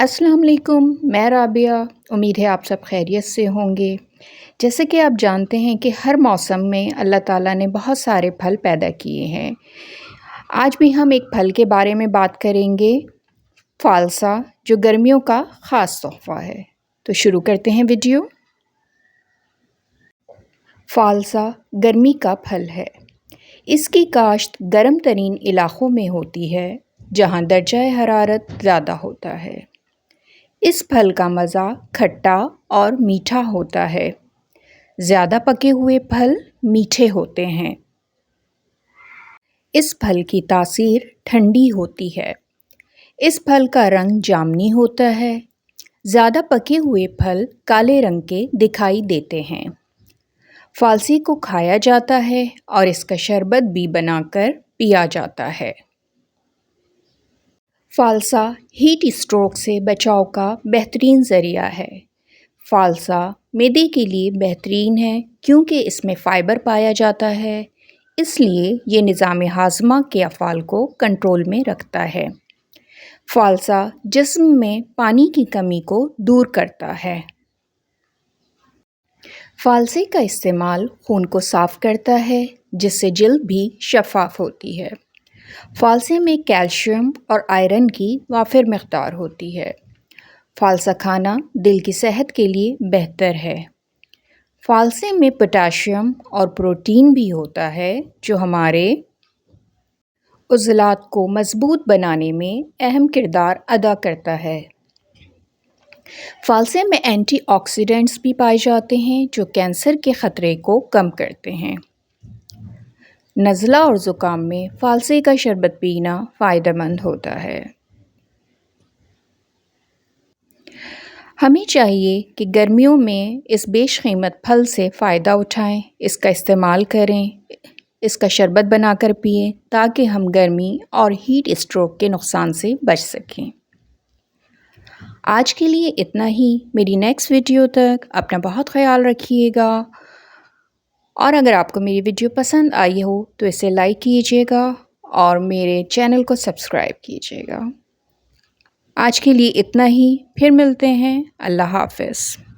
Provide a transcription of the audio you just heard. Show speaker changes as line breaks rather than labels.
अस्सलाम वालेकुम, मैं राबिया। उम्मीद है आप सब खैरियत से होंगे। जैसे कि आप जानते हैं कि हर मौसम में अल्लाह ताला ने बहुत सारे फल पैदा किए हैं। आज भी हम एक फल के बारे में बात करेंगे, फ़ालसा, जो गर्मियों का ख़ास तोहफ़ा है। तो शुरू करते हैं वीडियो। फ़ालसा गर्मी का फल है। इसकी काश्त गर्म तरीन इलाक़ों में होती है, जहाँ दर्जा हरारत ज़्यादा होता है। इस फल का मज़ा खट्टा और मीठा होता है। ज़्यादा पके हुए फल मीठे होते हैं। इस फल की तासीर ठंडी होती है। इस फल का रंग जामुनी होता है। ज़्यादा पके हुए फल काले रंग के दिखाई देते हैं। फ़ालसे को खाया जाता है और इसका शरबत भी बनाकर पिया जाता है। फ़ालसा हीट स्ट्रोक से बचाव का बेहतरीन ज़रिया है। फ़ालसा मैदे के लिए बेहतरीन है क्योंकि इसमें फ़ाइबर पाया जाता है, इसलिए ये निज़ाम हाज़मा के अफ़ाल को कंट्रोल में रखता है। फ़ालसा जिस्म में पानी की कमी को दूर करता है। फ़ालसे का इस्तेमाल खून को साफ़ करता है, जिससे जल्द भी शफ़ाफ़ होती है। फ़ालसे में कैल्शियम और आयरन की वाफिर मक़दार होती है। फ़ालसा खाना दिल की सेहत के लिए बेहतर है। फ़ालसे में पोटाशियम और प्रोटीन भी होता है, जो हमारे उज़लात को मज़बूत बनाने में अहम किरदार अदा करता है। फ़ालसे में एंटीऑक्सीडेंट्स भी पाए जाते हैं, जो कैंसर के ख़तरे को कम करते हैं। नज़ला और ज़ुकाम में फ़ालसे का शरबत पीना फ़ायदेमंद होता है। हमें चाहिए कि गर्मियों में इस बेशकीमत फल से फ़ायदा उठाएं, इसका इस्तेमाल करें, इसका शरबत बनाकर पिएं, ताकि हम गर्मी और हीट स्ट्रोक के नुकसान से बच सकें। आज के लिए इतना ही। मेरी नेक्स्ट वीडियो तक अपना बहुत ख्याल रखिएगा, और अगर आपको मेरी वीडियो पसंद आई हो तो इसे लाइक कीजिएगा और मेरे चैनल को सब्सक्राइब कीजिएगा। आज के लिए इतना ही, फिर मिलते हैं। अल्लाह हाफ़िज़।